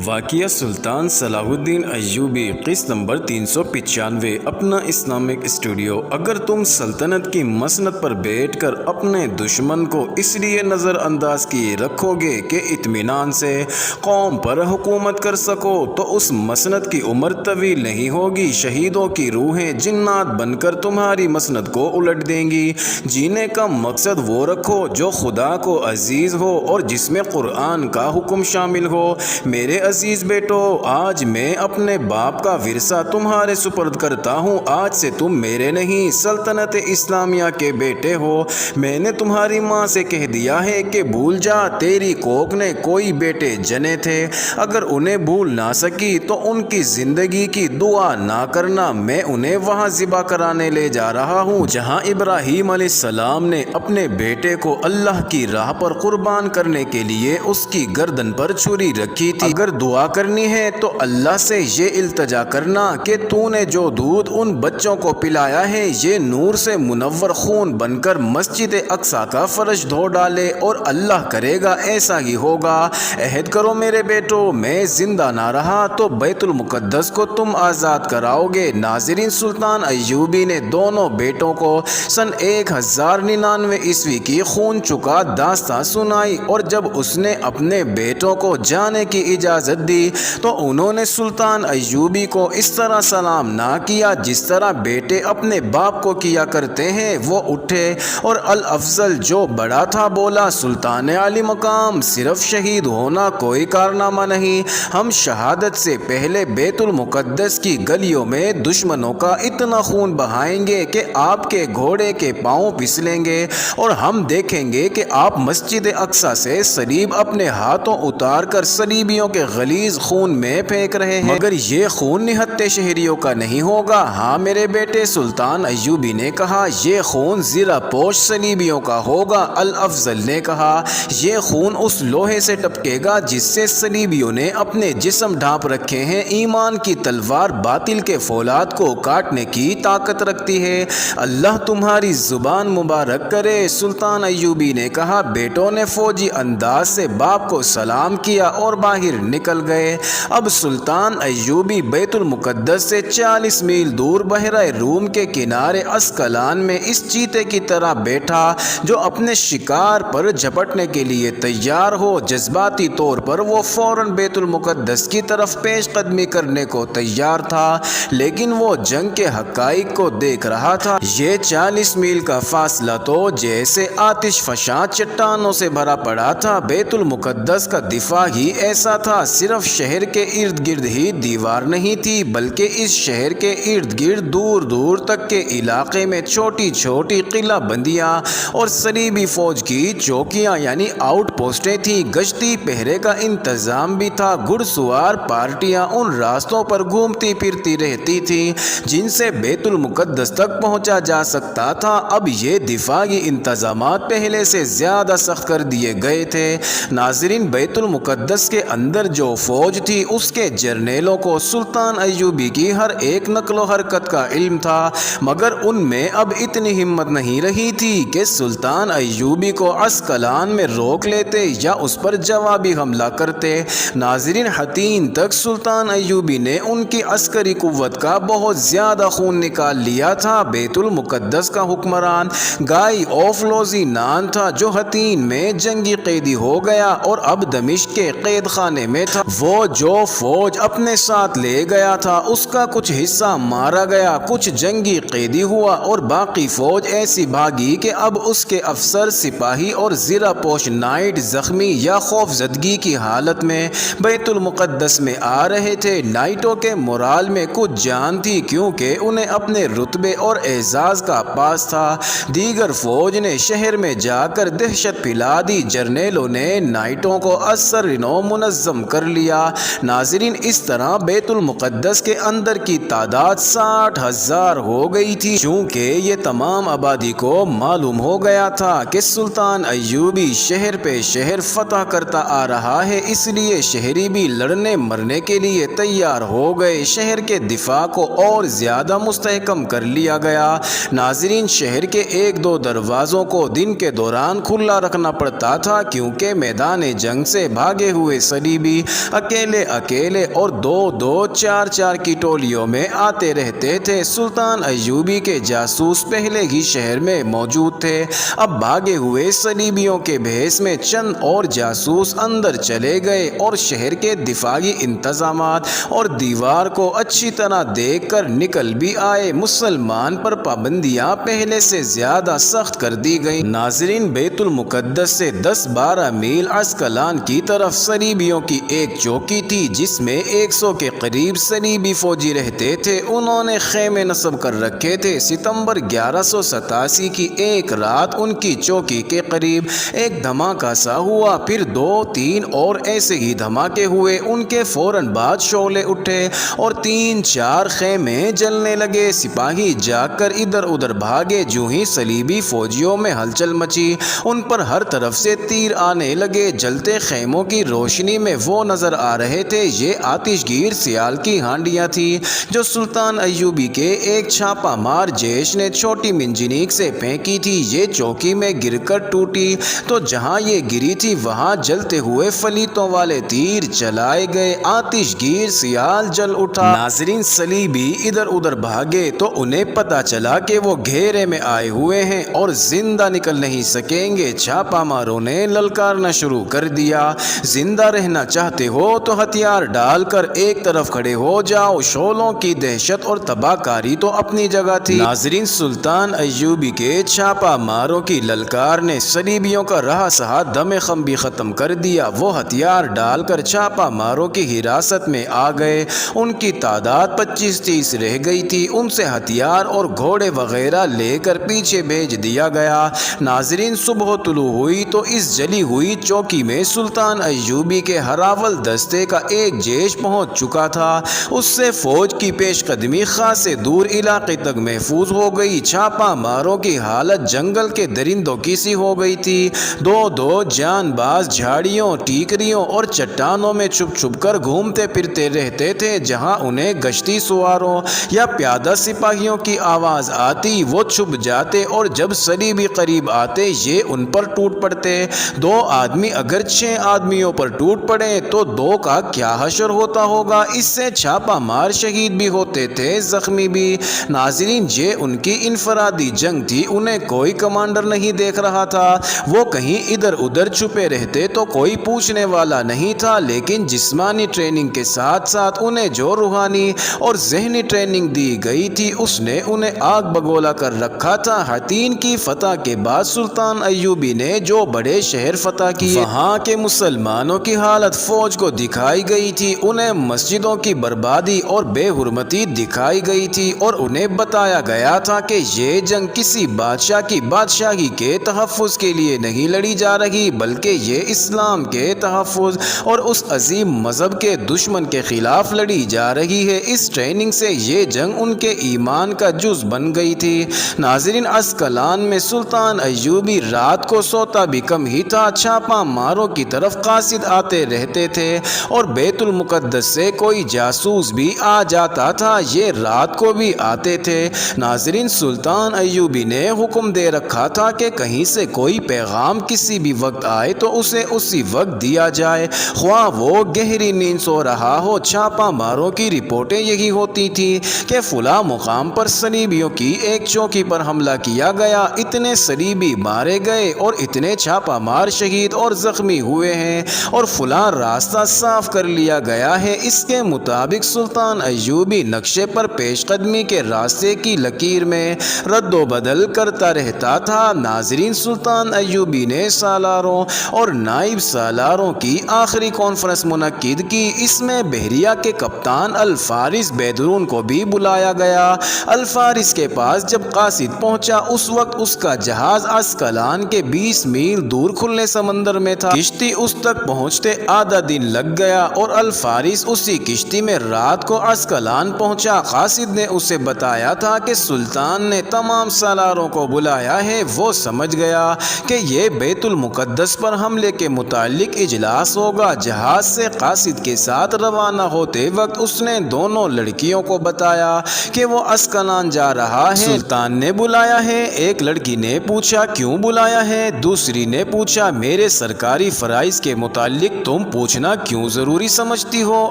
واقعہ سلطان صلاح الدین ایوبی قسط نمبر 395 اپنا اسلامک اسٹوڈیو۔ اگر تم سلطنت کی مسند پر بیٹھ کر اپنے دشمن کو اس لیے نظر انداز کیے رکھو گے کہ اطمینان سے قوم پر حکومت کر سکو تو اس مسند کی عمر طویل نہیں ہوگی۔ شہیدوں کی روحیں جنات بن کر تمہاری مسند کو الٹ دیں گی۔ جینے کا مقصد وہ رکھو جو خدا کو عزیز ہو اور جس میں قرآن کا حکم شامل ہو۔ میرے عزیز بیٹو، آج میں اپنے باپ کا ورثہ تمہارے سپرد کرتا ہوں۔ آج سے تم میرے نہیں، سلطنت اسلامیہ کے بیٹے ہو۔ میں نے تمہاری ماں سے کہہ دیا ہے کہ بھول جا، تیری کوکھ نے کوئی بیٹے جنے تھے، اگر انہیں بھول نہ سکی تو ان کی زندگی کی دعا نہ کرنا۔ میں انہیں وہاں ذبح کرانے لے جا رہا ہوں جہاں ابراہیم علیہ السلام نے اپنے بیٹے کو اللہ کی راہ پر قربان کرنے کے لیے اس کی گردن پر چھری رکھی تھی۔ اگر دعا کرنی ہے تو اللہ سے یہ التجا کرنا کہ تو نے جو دودھ ان بچوں کو پلایا ہے یہ نور سے منور خون بن کر مسجد اقصی کا فرش دھو ڈالے، اور اللہ کرے گا ایسا ہی ہوگا۔ عہد کرو میرے بیٹو، میں زندہ نہ رہا تو بیت المقدس کو تم آزاد کراؤ گے۔ ناظرین، سلطان ایوبی نے دونوں بیٹوں کو سن 1099 عیسوی کی خون چکا داستان سنائی، اور جب اس نے اپنے بیٹوں کو جانے کی اجازت دی تو انہوں نے سلطان ایوبی کو اس طرح سلام نہ کیا جس طرح بیٹے اپنے باپ کو کیا کرتے ہیں۔ وہ اٹھے اور الافضل جو بڑا تھا بولا، سلطان عالی مقام، صرف شہید ہونا کوئی کارنامہ نہیں، ہم شہادت سے پہلے بیت المقدس کی گلیوں میں دشمنوں کا اتنا خون بہائیں گے کہ آپ کے گھوڑے کے پاؤں پھسلیں گے، اور ہم دیکھیں گے کہ آپ مسجد اقصی سے صلیب اپنے ہاتھوں اتار کر صلیبیوں کے غلیظ خون میں پھینک رہے ہیں، مگر یہ خون نہتے شہریوں کا نہیں ہوگا۔ ہاں میرے بیٹے، سلطان ایوبی نے کہا، یہ خون زیرہ پوش صلیبیوں کا ہوگا۔ الافضل نے کہا، یہ خون اس لوہے سے ٹپکے گا جس سے صلیبیوں نے اپنے جسم ڈھانپ رکھے ہیں۔ ایمان کی تلوار باطل کے فولاد کو کاٹنے کی طاقت رکھتی ہے۔ اللہ تمہاری زبان مبارک کرے۔ سلطان ایوبی نے کہا۔ بیٹوں نے فوجی انداز سے باپ کو سلام کیا اور باہر نکل گئے۔ اب سلطان ایوبی بیت المقدس سے 40 میل دور بحیرہ روم کے کنارے اسکلان میں اس چیتے کی طرح بیٹھا جو اپنے شکار پر جھپٹنے کے لیے تیار ہو۔ جذباتی طور پر وہ فوراً بیت المقدس کی طرف پیش قدمی کرنے کو تیار تھا، لیکن وہ جنگ کے حقائق کو دیکھ رہا تھا۔ یہ 40 میل کا فاصلہ تو جیسے آتش فشاں چٹانوں سے بھرا پڑا تھا۔ بیت المقدس کا دفاع ہی ایسا تھا، صرف شہر کے ارد گرد ہی دیوار نہیں تھی بلکہ اس شہر کے ارد گرد دور دور تک کے علاقے میں چھوٹی چھوٹی قلعہ بندیاں اور صلیبی فوج کی چوکیاں یعنی آؤٹ پوسٹیں تھیں۔ گشتی پہرے کا انتظام بھی تھا۔ گھڑ سوار پارٹیاں ان راستوں پر گھومتی پھرتی رہتی تھیں جن سے بیت المقدس تک پہنچا جا سکتا تھا۔ اب یہ دفاعی انتظامات پہلے سے زیادہ سخت کر دیے گئے تھے۔ ناظرین، بیت المقدس کے اندر جو فوج تھی اس کے جرنیلوں کو سلطان ایوبی کی ہر ایک نقل و حرکت کا علم تھا، مگر ان میں اب اتنی ہمت نہیں رہی تھی کہ سلطان ایوبی کو اسکلان میں روک لیتے یا اس پر جوابی حملہ کرتے۔ ناظرین، حتین تک سلطان ایوبی نے ان کی عسکری قوت کا بہت زیادہ خون نکال لیا تھا۔ بیت المقدس کا حکمران گائی آف لوزی نان تھا جو حتین میں جنگی قیدی ہو گیا اور اب دمشق کے قید خانے میں تھا۔ وہ جو فوج اپنے ساتھ لے گیا تھا اس کا کچھ حصہ مارا گیا، کچھ جنگی قیدی ہوا اور باقی فوج ایسی بھاگی کہ اب اس کے افسر، سپاہی اور زیرہ پوش نائٹ زخمی یا خوف زدگی کی حالت میں بیت المقدس میں آ رہے تھے۔ نائٹوں کے مورال میں کچھ جان تھی کیونکہ انہیں اپنے رتبے اور اعزاز کا پاس تھا۔ دیگر فوج نے شہر میں جا کر دہشت پھیلا دی۔ جرنیلوں نے نائٹوں کو اثر-نو منظم کر لیا۔ ناظرین، اس طرح بیت المقدس کے اندر کی تعداد 60,000 ہو گئی تھی۔ چونکہ یہ تمام آبادی کو معلوم ہو گیا تھا کہ سلطان ایوبی شہر پہ شہر فتح کرتا آ رہا ہے، اس لیے شہری بھی لڑنے مرنے کے لیے تیار ہو گئے۔ شہر کے دفاع کو اور زیادہ مستحکم کر لیا گیا۔ ناظرین، شہر کے 1-2 دروازوں کو دن کے دوران کھلا رکھنا پڑتا تھا کیونکہ میدان جنگ سے بھاگے ہوئے صلیبی اکیلے اکیلے اور دو دو چار چار کی ٹولیوں میں آتے رہتے تھے۔ سلطان ایوبی کے جاسوس پہلے ہی شہر میں موجود تھے۔ اب بھاگے ہوئے صلیبیوں کے بھیس میں چند اور جاسوس اندر چلے گئے اور شہر کے دفاعی انتظامات اور دیوار کو اچھی طرح دیکھ کر نکل بھی آئے۔ مسلمان پر پابندیاں پہلے سے زیادہ سخت کر دی گئیں۔ ناظرین، بیت المقدس سے 10-12 میل عسقلان کی طرف صلیبیوں کی ایک چوکی تھی جس میں 100 کے قریب صلیبی فوجی رہتے تھے۔ انہوں نے خیمے نصب کر رکھے تھے۔ ستمبر 1187 کی ایک رات ان کی چوکی کے قریب ایک دھماکہ سا ہوا، پھر 2-3 اور ایسے ہی دھماکے ہوئے۔ ان کے فوراً بعد شعلے اٹھے اور 3-4 خیمے جلنے لگے۔ سپاہی جاگ کر ادھر ادھر بھاگے۔ جوں ہی صلیبی فوجیوں میں ہلچل مچی، ان پر ہر طرف سے تیر آنے لگے۔ جلتے خیموں کی روشنی میں وہ نظر آ رہے تھے یہ آتش گیر سیال کی ہانڈیاں تھیں جو سلطان ایوبی کے ایک چھاپہ مار جیش نے چھوٹی منجنیق سے پھینکی تھی۔ یہ چوکی میں گر کر ٹوٹی تو جہاں یہ گری تھی وہاں جلتے ہوئے فلیتوں والے تیر چلائے گئے۔ آتش گیر سیال جل اٹھا۔ ناظرین، صلیبی ادھر ادھر بھاگے تو انہیں پتا چلا کہ وہ گھیرے میں آئے ہوئے ہیں اور زندہ نکل نہیں سکیں گے۔ چھاپہ ماروں نے للکارنا شروع کر دیا، زندہ رہنا چاہتے ہو تو ہتھیار ڈال کر ایک طرف کھڑے ہو جاؤ۔ شعلوں کی دہشت اور تباہ کاری تو اپنی جگہ تھی۔ ناظرین، سلطان ایوبی کے چھاپہ ماروں کی للکار نے صلیبیوں کا رہا سہا دم خم بھی ختم کر دیا۔ وہ ہتھیار ڈال کر چھاپہ ماروں کی حراست میں آ گئے۔ ان کی تعداد 25-30 رہ گئی تھی۔ ان سے ہتھیار اور گھوڑے وغیرہ لے کر پیچھے بھیج دیا گیا۔ ناظرین، صبح طلوع ہوئی تو اس جلی ہوئی چوکی میں سلطان ایوبی کے ہراول دستے کا ایک جیش پہنچ چکا تھا۔ اس سے فوج کی پیش قدمی خاصے دور علاقے تک محفوظ ہو گئی۔ چھاپہ ماروں کی حالت جنگل کے درندوں کی سی ہو گئی تھی۔ دو جان باز جھاڑیوں، ٹیکریوں اور چٹانوں میں چھپ چھپ کر گھومتے پھرتے رہتے تھے۔ جہاں انہیں گشتی سواروں یا پیادہ سپاہیوں کی آواز آتی وہ چھپ جاتے اور جب صلیبی قریب آتے یہ ان پر ٹوٹ پڑتے۔ 2 آدمی اگر 6 آدمیوں پر ٹوٹ پڑے تو 2 کا کیا حشر ہوتا ہوگا۔ اس سے چھاپہ مار شہید بھی ہوتے تھے، زخمی بھی۔ ناظرین، یہ ان کی انفرادی جنگ تھی۔ انہیں کوئی کمانڈر نہیں دیکھ رہا تھا۔ وہ کہیں ادھر ادھر چھپے رہتے تو کوئی پوچھنے والا نہیں تھا، لیکن جسمانی ٹریننگ کے ساتھ ساتھ انہیں جو روحانی اور ذہنی ٹریننگ دی گئی تھی اس نے انہیں آگ بگولا کر رکھا تھا۔ حطین کی فتح کے بعد سلطان ایوبی نے جو بڑے شہر فتح کیے وہاں کے مسلمانوں کی حالت فوج کو دکھائی گئی تھی۔ انہیں مسجدوں کی بربادی اور بے حرمتی دکھائی گئی تھی اور انہیں بتایا گیا تھا کہ یہ جنگ کسی بادشاہ کی بادشاہی کے تحفظ کے لیے نہیں لڑی جا رہی بلکہ یہ اسلام کے تحفظ اور اس عظیم مذہب کے دشمن کے خلاف لڑی جا رہی ہے۔ اس ٹریننگ سے یہ جنگ ان کے ایمان کا جز بن گئی تھی۔ ناظرین، عسقلان میں سلطان ایوبی رات کو سوتا بھی کم ہی تھا۔ چھاپہ ماروں کی طرف قاصد آتے رہتے تھے اور بیت المقدس سے کوئی جاسوس بھی آ جاتا تھا، یہ رات کو بھی آتے تھے۔ ناظرین، سلطان ایوبی نے حکم دے رکھا تھا کہ کہیں سے کوئی پیغام کسی بھی وقت آئے تو اسے اسی وقت دیا جائے، خواہ وہ گہری نیند سو رہا ہو۔ چھاپہ ماروں کی رپورٹیں یہی ہوتی تھیں کہ فلاں مقام پر صلیبیوں کی ایک چوکی پر حملہ کیا گیا، اتنے صلیبی مارے گئے اور اتنے چھاپہ مار شہید اور زخمی ہوئے ہیں اور فلاں راستہ صاف کر لیا گیا ہے۔ اس کے مطابق سلطان ایوبی نقشے پر پیش قدمی کے راستے کی لکیر میں رد و بدل کرتا رہتا تھا۔ ناظرین، سلطان ایوبی نے سالاروں اور نائب سالاروں کی آخری کانفرنس منعقد کی۔ اس میں بحریہ کے کپتان الفارس بیدرون کو بھی بلایا گیا۔ الفارس کے پاس جب قاصد پہنچا اس وقت اس کا جہاز عسقلان کے 20 میل دور کھلے سمندر میں تھا۔ کشتی اس تک پہنچتے آدھا دن لگ گیا اور الفارس اسی کشتی میں رات کو عسقلان پہنچا۔ قاصد نے اسے بتایا تھا کہ سلطان نے تمام سالاروں کو بلایا ہے۔ وہ سمجھ گیا کہ یہ بیت المقدس پر حملے کے متعلق اجلاس ہوگا۔ جہاز سے قاصد کے ساتھ روانہ ہوتے وقت اس نے دونوں لڑکیوں کو بتایا کہ وہ عسقلان جا رہا ہے۔ سلطان نے بلایا ہے۔ ایک لڑکی نے پوچھا کیوں بلایا ہے؟ دوسری نے پوچھا میرے سرکاری فرائض کے متعلق تم پوچھ پوچھنا کیوں ضروری سمجھتی ہو؟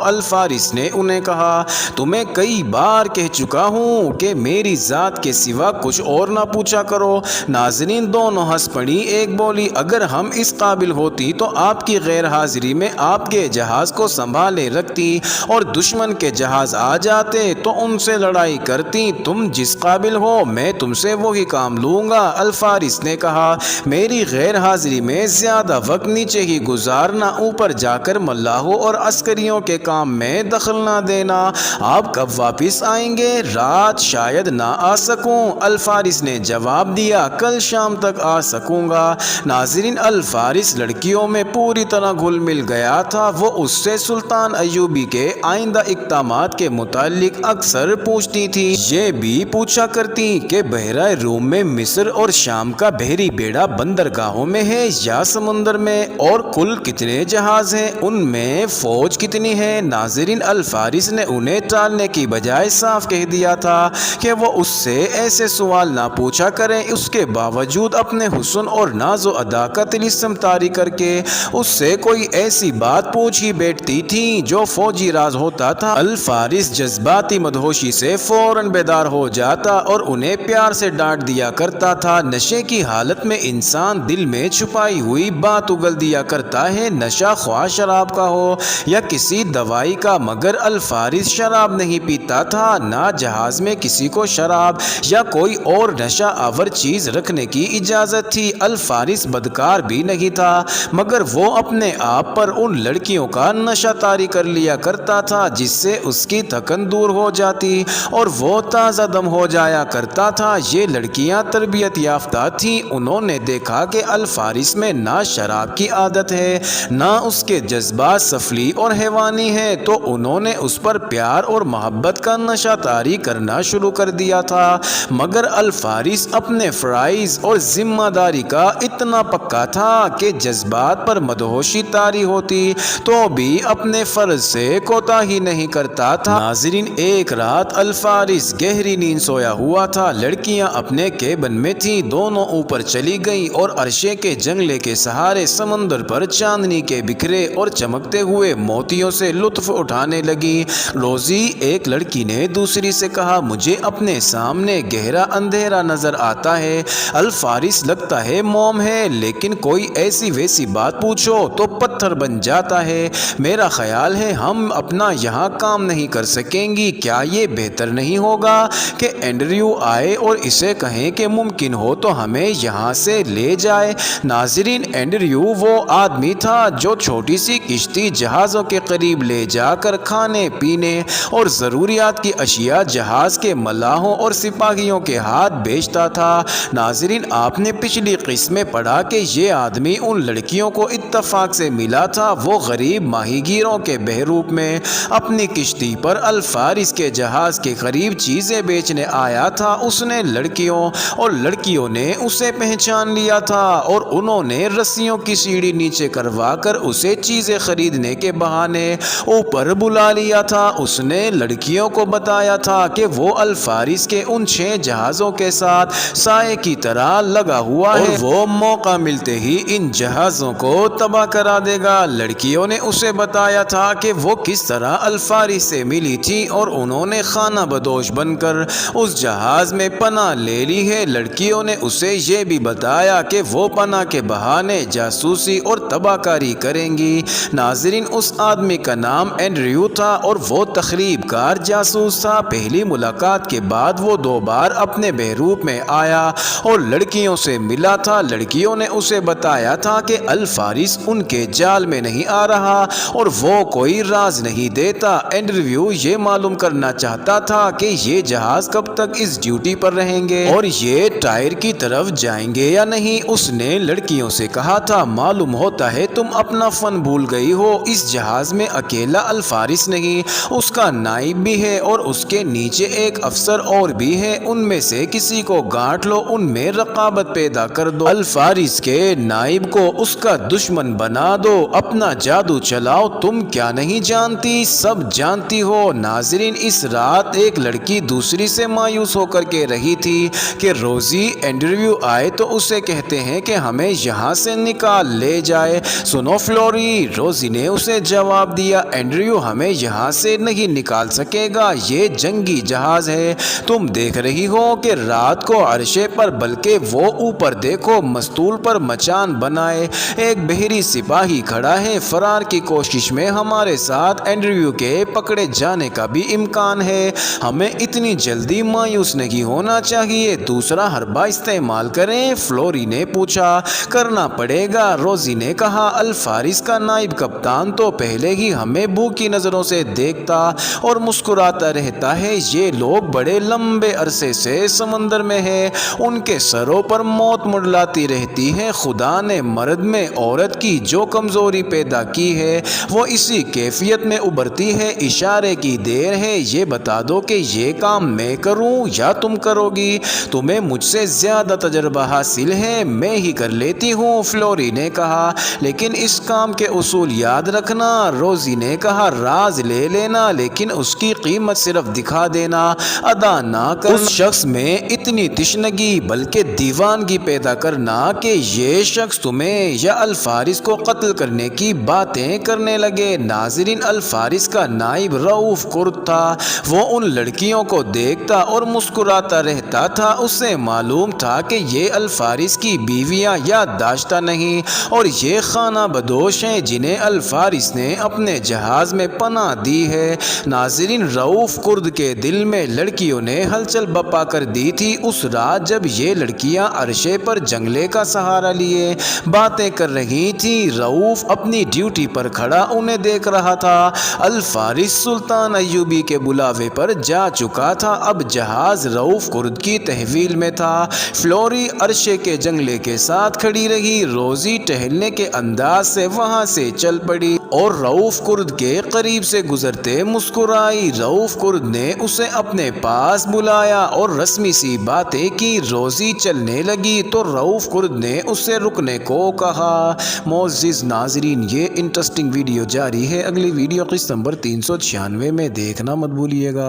الفارس نے انہیں کہا، تمہیں کئی بار کہہ چکا ہوں کہ میری ذات کے سوا کچھ اور نہ پوچھا کرو۔ ناظرین دونوں ہنس پڑی۔ ایک بولی، اگر ہم اس قابل ہوتی تو آپ کی غیر حاضری میں آپ کے جہاز کو سنبھالے رکھتی اور دشمن کے جہاز آ جاتے تو ان سے لڑائی کرتی۔ تم جس قابل ہو میں تم سے وہی کام لوں گا۔ الفارس نے کہا، میری غیر حاضری میں زیادہ وقت نیچے ہی گزارنا، اوپر جا کر ملاحوں اور عسکریوں کے کام میں دخل نہ دینا۔ آپ کب واپس آئیں گے؟ رات شاید نہ آ سکوں۔ الفارس نے جواب دیا، کل شام تک آ سکوں گا۔ ناظرین الفارس لڑکیوں میں پوری طرح گھل مل گیا تھا۔ وہ اس سے سلطان ایوبی کے آئندہ اقدامات کے متعلق اکثر پوچھتی تھی۔ یہ بھی پوچھا کرتی کہ بحیرہ روم میں مصر اور شام کا بحری بیڑا بندرگاہوں میں ہے یا سمندر میں، اور کل کتنے جہاز ہیں، ان میں فوج کتنی ہے۔ ناظرین الفارس نے انہیں ٹالنے کی بجائے صاف کہہ دیا تھا کہ وہ اس سے ایسے سوال نہ پوچھا کریں۔ اس کے باوجود اپنے حسن اور ناز و ادا کا طلسم طاری کر کے اس سے کوئی ایسی بات پوچھ ہی بیٹھتی تھی جو فوجی راز ہوتا تھا۔ الفارس جذباتی مدہوشی سے فوراً بیدار ہو جاتا اور انہیں پیار سے ڈانٹ دیا کرتا تھا۔ نشے کی حالت میں انسان دل میں چھپائی ہوئی بات اگل دیا کرتا ہے، نشہ خواہ شراب کا ہو یا کسی دوائی کا، مگر الفارس شراب نہیں پیتا تھا، نہ جہاز میں کسی کو شراب یا کوئی اور نشہ آور چیز رکھنے کی اجازت تھی۔ الفارس بدکار بھی نہیں تھا، مگر وہ اپنے آپ پر ان لڑکیوں کا نشہ طاری کر لیا کرتا تھا جس سے اس کی تھکن دور ہو جاتی اور وہ تازہ دم ہو جایا کرتا تھا۔ یہ لڑکیاں تربیت یافتہ تھیں، انہوں نے دیکھا کہ الفارس میں نہ شراب کی عادت ہے نہ اس کے جذبات سفلی اور حیوانی ہیں، تو انہوں نے اس پر پیار اور محبت کا نشہ طاری کرنا شروع کر دیا تھا۔ مگر الفارس اپنے فرائض اور ذمہ داری کا اتنا پکا تھا کہ جذبات پر مدہوشی طاری ہوتی تو بھی اپنے فرض سے کوتاہی نہیں کرتا تھا۔ ناظرین ایک رات الفارس گہری نیند سویا ہوا تھا، لڑکیاں اپنے کیبن میں تھیں، دونوں اوپر چلی گئیں اور عرشے کے جنگلے کے سہارے سمندر پر چاندنی کے بکھرے اور چمکتے ہوئے موتیوں سے لطف اٹھانے لگی۔ روزی، ایک لڑکی نے دوسری سے کہا، مجھے اپنے سامنے گہرا اندھیرا نظر آتا ہے، الفارس لگتا ہے موم ہے، لیکن کوئی ایسی ویسی بات پوچھو تو پتھر بن جاتا ہے، میرا خیال ہے ہم اپنا یہاں کام نہیں کر سکیں گی، کیا یہ بہتر نہیں ہوگا کہ اینڈریو آئے اور اسے کہیں کہ ممکن ہو تو ہمیں یہاں سے لے جائے۔ ناظرین اینڈریو وہ آدمی تھا جو چھوٹی سی کشتی جہازوں کے قریب لے جا کر کھانے پینے اور ضروریات کی اشیاء جہاز کے ملاحوں اور سپاہیوں کے ہاتھ بیچتا تھا۔ ناظرین آپ نے پچھلی قسط میں پڑھا کہ یہ آدمی ان لڑکیوں کو اتفاق سے ملا تھا، وہ غریب ماہی گیروں کے بحروپ میں اپنی کشتی پر الفارس کے جہاز کے قریب چیزیں بیچنے آیا تھا۔ اس نے لڑکیوں اور لڑکیوں نے اسے پہچان لیا تھا اور انہوں نے رسیوں کی سیڑھی نیچے کروا کر اسے چیزیں خریدنے کے بہانے اوپر بلا لیا تھا۔ اس نے لڑکیوں کو بتایا تھا کہ وہ الفارس کے ان 6 جہازوں کے ساتھ سائے کی طرح لگا ہوا ہے اور وہ موقع ملتے ہی ان جہازوں کو تباہ کرا دے گا۔ لڑکیوں نے اسے بتایا تھا کہ وہ کس طرح الفارس سے ملی تھی اور انہوں نے خانہ بدوش بن کر اس جہاز میں پناہ لے لی ہے۔ لڑکیوں نے اسے یہ بھی بتایا کہ وہ پناہ کے بہانے جاسوسی اور تباہ کاری کریں گی۔ ناظرین اس آدمی کا نام اینڈریو تھا اور وہ تخریب کار جاسوس تھا۔ پہلی ملاقات کے بعد وہ 2 بار اپنے بحروپ میں آیا اور لڑکیوں سے ملا تھا۔ لڑکیوں نے اسے بتایا تھا کہ الفارس ان کے جال میں نہیں آ رہا اور وہ کوئی راز نہیں دیتا۔ اینڈریو یہ معلوم کرنا چاہتا تھا کہ یہ جہاز کب تک اس ڈیوٹی پر رہیں گے اور یہ ٹائر کی طرف جائیں گے یا نہیں۔ اس نے لڑکیوں سے کہا تھا، معلوم ہوتا ہے تم اپنا فن بھول گئی ہو، اس جہاز میں اکیلا الفارس نہیں، اس کا نائب بھی ہے اور اس کے نیچے ایک افسر اور بھی ہے، ان میں سے کسی کو گانٹ لو، ان میں رقابت پیدا کر دو، الفارس کے نائب کو اس کا دشمن بنا دو، اپنا جادو چلاؤ، تم کیا نہیں جانتی، سب جانتی ہو۔ ناظرین اس رات ایک لڑکی دوسری سے مایوس ہو کر کہہ رہی تھی کہ روزی، اینڈریو آئے تو اسے کہتے ہیں کہ ہمیں یہاں سے نکال لے جائے۔ سنو فلوری، روزی نے اسے جواب دیا، اینڈریو ہمیں یہاں سے نہیں نکال سکے گا، یہ جنگی جہاز ہے، تم دیکھ رہی ہو کہ رات کو عرشے پر، بلکہ وہ اوپر دیکھو مستول پر مچان بنائے ایک بحری سپاہی کھڑا ہے، فرار کی کوشش میں ہمارے ساتھ اینڈریو کے پکڑے جانے کا بھی امکان ہے، ہمیں اتنی جلدی مایوس نہیں ہونا چاہیے، دوسرا حربہ استعمال کریں؟ فلوری نے پوچھا۔ کرنا پڑے گا، روزی نے کہا، الفارس کا نائب کپتان تو پہلے ہی ہمیں بھوکی نظروں سے دیکھتا اور مسکراتا رہتا ہے، یہ لوگ بڑے لمبے عرصے سے سمندر میں ہیں، ان کے سروں پر موت منڈلاتی رہتی ہے، خدا نے مرد میں عورت کی جو کمزوری پیدا کی ہے وہ اسی کیفیت میں ابھرتی ہے، اشارے کی دیر ہے، یہ بتا دو کہ یہ کام میں کروں یا تم کرو گی؟ تمہیں مجھ سے زیادہ تجربہ حاصل ہے، میں ہی کر لیتی ہوں، فلوری نے کہا، لیکن اس کام کے اصول یاد رکھنا، روزی نے کہا، راز لے لینا لیکن اس کی قیمت صرف دکھا دینا، ادا نہ کرنا، اس شخص میں اتنی تشنگی بلکہ دیوانگی پیدا کرنا کہ یہ شخص تمہیں یا الفارس کو قتل کرنے کی باتیں کرنے لگے۔ ناظرین، الفارس کا نائب رؤوف کرد تھا، وہ ان لڑکیوں کو دیکھتا اور مسکراتا رہتا تھا، اسے معلوم تھا کہ یہ الفارس کی بیویاں یاد داشتہ نہیں اور یہ خانہ بدوش ہیں جنہیں الفارس نے اپنے جہاز میں پناہ دی ہے۔ ناظرین، رؤوف کرد کے دل میں لڑکیوں نے ہلچل بپا کر دی تھی، اس رات جب یہ لڑکیاں عرشے پر جنگلے کا سہارا لیے باتیں کر رہی تھیں، رؤوف اپنی ڈیوٹی پر کھڑا انہیں دیکھ رہا تھا، الفارس سلطان ایوبی کے بلاوے پر جا چکا تھا، اب جہاز رؤوف کرد کی تحویل میں تھا، فلوری عرشے کے جنگلے کے ساتھ کھڑی رہی، روزی ٹہلنے کے انداز سے وہاں سے چل پڑی اور رؤوف کرد کے قریب سے گزرتے مسکرائی، رؤوف کرد نے اسے اپنے پاس بلایا اور رسمی سی باتیں کی، روزی چلنے لگی تو رؤوف کرد نے اسے رکنے کو کہا۔ معزز ناظرین، یہ انٹرسٹنگ ویڈیو جاری ہے، اگلی ویڈیو قسط نمبر 396 میں دیکھنا مت بھولیے گا۔